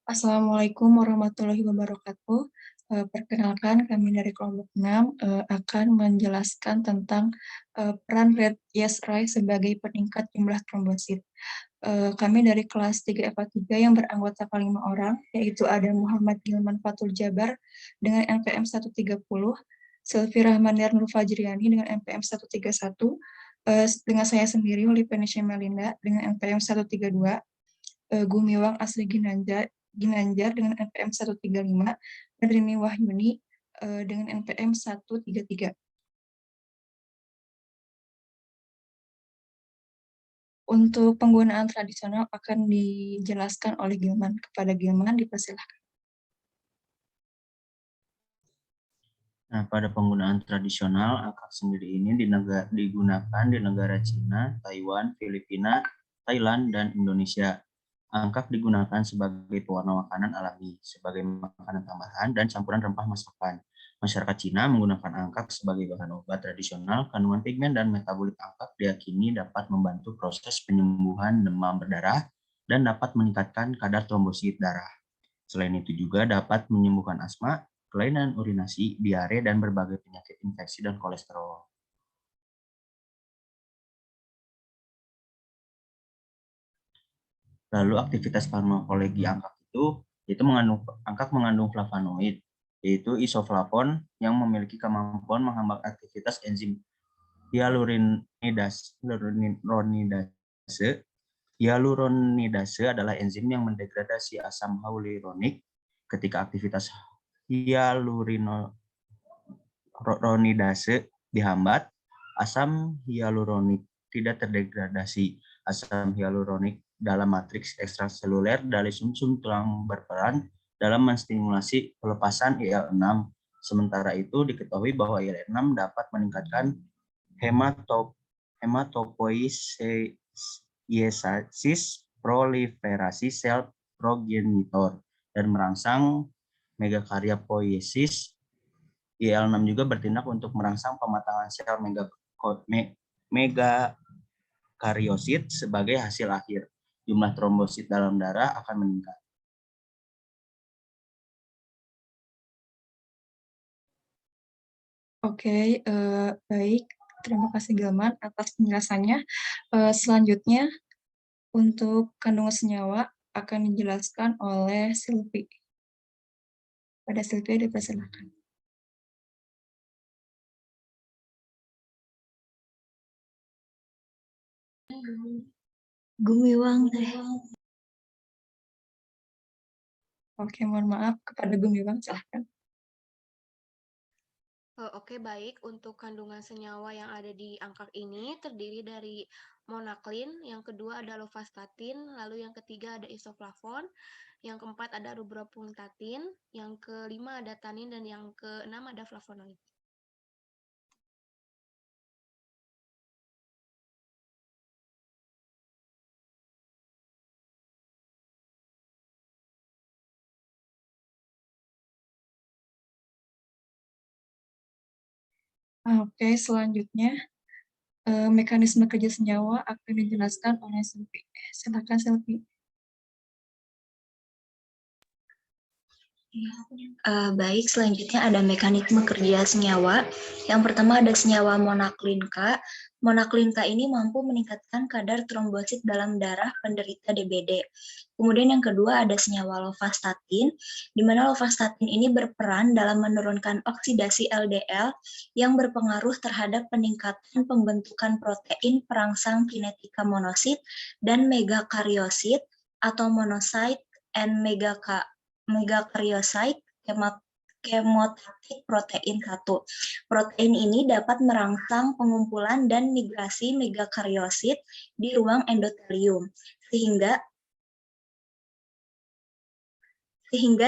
Assalamualaikum warahmatullahi wabarakatuh. Perkenalkan, kami dari kelompok 6 akan menjelaskan tentang peran Red Yes Ray sebagai peningkat jumlah trombosit. Kami dari kelas 3 FA 3 yang beranggotakan 5 orang, yaitu ada Muhammad Hilman Fatul Jabar dengan NPM 130, Sylvi Rahmaniar Nur Fajriani dengan NPM 131, dengan saya sendiri, Lipenisha Melinda dengan NPM 132, Gumiwang Asri Ginanjar dengan NPM 135, dan Rini Wahyuni dengan NPM 133. Untuk penggunaan tradisional akan dijelaskan oleh Gilman. Kepada Gilman, dipersilakan. Nah, pada penggunaan tradisional, angka sendiri ini digunakan di negara Cina, Taiwan, Filipina, Thailand, dan Indonesia. Angkak digunakan sebagai pewarna makanan alami, sebagai makanan tambahan, dan campuran rempah masakan. Masyarakat Cina menggunakan angkak sebagai bahan obat tradisional. Kandungan pigmen dan metabolit angkak diyakini dapat membantu proses penyembuhan demam berdarah dan dapat meningkatkan kadar trombosit darah. Selain itu juga dapat menyembuhkan asma, kelainan urinasi, diare, dan berbagai penyakit infeksi dan kolesterol. Lalu aktivitas farmakologi angkak itu mengandung flavonoid, yaitu isoflavon yang memiliki kemampuan menghambat aktivitas enzim hyaluronidase. Hyaluronidase adalah enzim yang mendegradasi asam hyaluronik. Ketika aktivitas hyaluronidase dihambat, asam hyaluronik tidak terdegradasi. Asam hyaluronik dalam matriks ekstraseluler dari sumsum tulang berperan dalam menstimulasi pelepasan IL-6. Sementara itu diketahui bahwa IL-6 dapat meningkatkan hematopoiesis, proliferasi sel progenitor, dan merangsang megakaryopoiesis. IL-6 juga bertindak untuk merangsang pematangan sel megakariosit. Sebagai hasil akhir, jumlah trombosit dalam darah akan meningkat. Oke, baik. Terima kasih Gilman atas penjelasannya. Selanjutnya, untuk kandungan senyawa akan dijelaskan oleh Sylvie. Pada Sylvie, dipersilakan. Gumiwang teh. Oke, mohon maaf. Kepada Gumiwang, silahkan. Oke, baik. Untuk kandungan senyawa yang ada di angkak ini terdiri dari monaklin, yang kedua ada lovastatin, lalu yang ketiga ada isoflavon, yang keempat ada rubropuntatin, yang kelima ada tanin, dan yang keenam ada flavonoid. Oke, selanjutnya mekanisme kerja senyawa akan dijelaskan oleh Sylvie. Silakan Sylvie. Baik, selanjutnya ada mekanisme kerja senyawa. Yang pertama ada senyawa monaklin K. Monaklin K ini mampu meningkatkan kadar trombosit dalam darah penderita DBD. Kemudian yang kedua ada senyawa lovastatin, di mana lovastatin ini berperan dalam menurunkan oksidasi LDL yang berpengaruh terhadap peningkatan pembentukan protein perangsang kinetika monosit dan megakaryosit atau monocyte and megakaryosit kemotatik protein 1. Protein ini dapat merangsang pengumpulan dan migrasi megakaryosit di ruang endotelium sehingga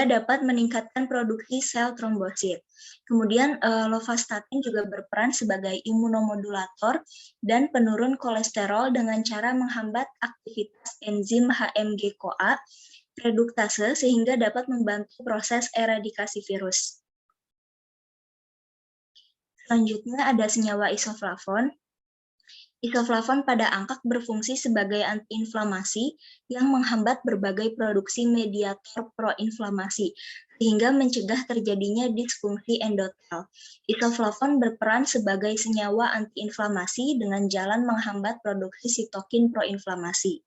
dapat meningkatkan produksi sel trombosit. Kemudian lovastatin juga berperan sebagai imunomodulator dan penurun kolesterol dengan cara menghambat aktivitas enzim HMG-CoA reduktase sehingga dapat membantu proses eradikasi virus. Selanjutnya ada senyawa isoflavon. Isoflavon pada angkak berfungsi sebagai antiinflamasi yang menghambat berbagai produksi mediator proinflamasi, sehingga mencegah terjadinya disfungsi endotel. Isoflavon berperan sebagai senyawa antiinflamasi dengan jalan menghambat produksi sitokin proinflamasi.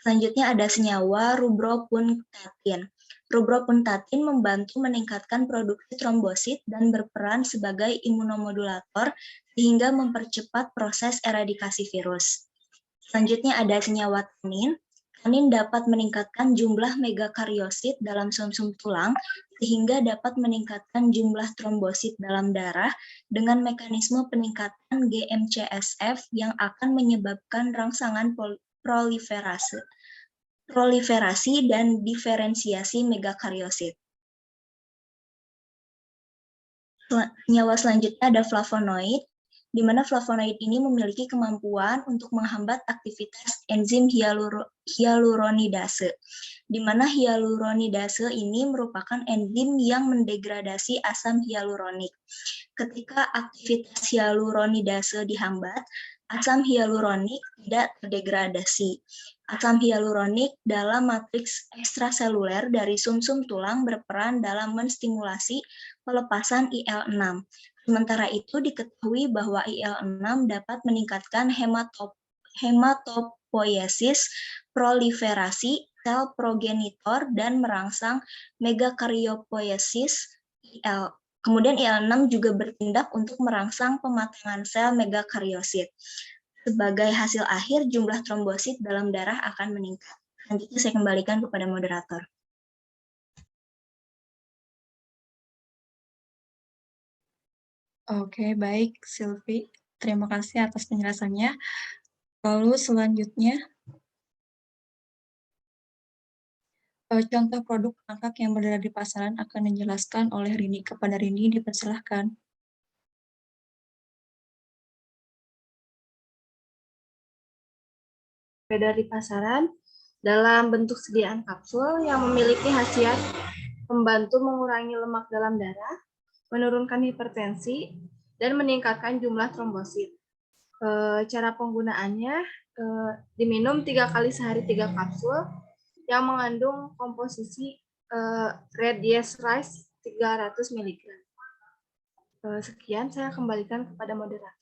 Selanjutnya ada senyawa rubropuntatin. Rubropuntatin membantu meningkatkan produksi trombosit dan berperan sebagai imunomodulator sehingga mempercepat proses eradikasi virus. Selanjutnya ada senyawa tanin. Tanin dapat meningkatkan jumlah megakariosit dalam sumsum tulang sehingga dapat meningkatkan jumlah trombosit dalam darah dengan mekanisme peningkatan GM-CSF yang akan menyebabkan rangsangan proliferasi dan diferensiasi megakariosit. Senyawa selanjutnya ada flavonoid, di mana flavonoid ini memiliki kemampuan untuk menghambat aktivitas enzim hyaluronidase, di mana hyaluronidase ini merupakan enzim yang mendegradasi asam hyaluronik. Ketika aktivitas hyaluronidase dihambat, asam hyaluronik tidak terdegradasi. Asam hyaluronik dalam matriks ekstraseluler dari sumsum tulang berperan dalam menstimulasi pelepasan IL-6. Sementara itu diketahui bahwa IL-6 dapat meningkatkan hematopoiesis, proliferasi sel progenitor, dan merangsang megakaryopoiesis IL. Kemudian IL-6 juga bertindak untuk merangsang pematangan sel megakariosit. Sebagai hasil akhir, jumlah trombosit dalam darah akan meningkat. Selanjutnya saya kembalikan kepada moderator. Oke, baik Silvi. Terima kasih atas penjelasannya. Lalu selanjutnya, contoh produk angkak yang berada di pasaran akan dijelaskan oleh Rini. Kepada Rini, dipersilahkan. Beredar di pasaran dalam bentuk sediaan kapsul yang memiliki khasiat membantu mengurangi lemak dalam darah, menurunkan hipertensi, dan meningkatkan jumlah trombosit. Cara penggunaannya diminum 3 kali sehari 3 kapsul yang mengandung komposisi Red Yes Rice 300 mg. Sekian, saya kembalikan kepada moderator.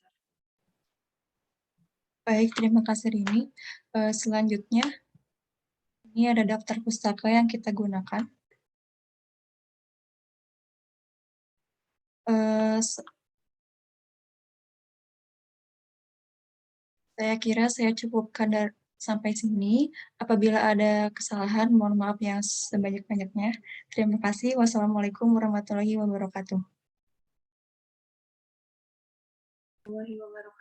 Baik, terima kasih Rini. Selanjutnya, ini ada daftar pustaka yang kita gunakan. Saya kira saya cukupkan sampai sini. Apabila ada kesalahan, mohon maaf yang sebanyak-banyaknya. Terima kasih. Wassalamualaikum warahmatullahi wabarakatuh. Waalaikumsalam.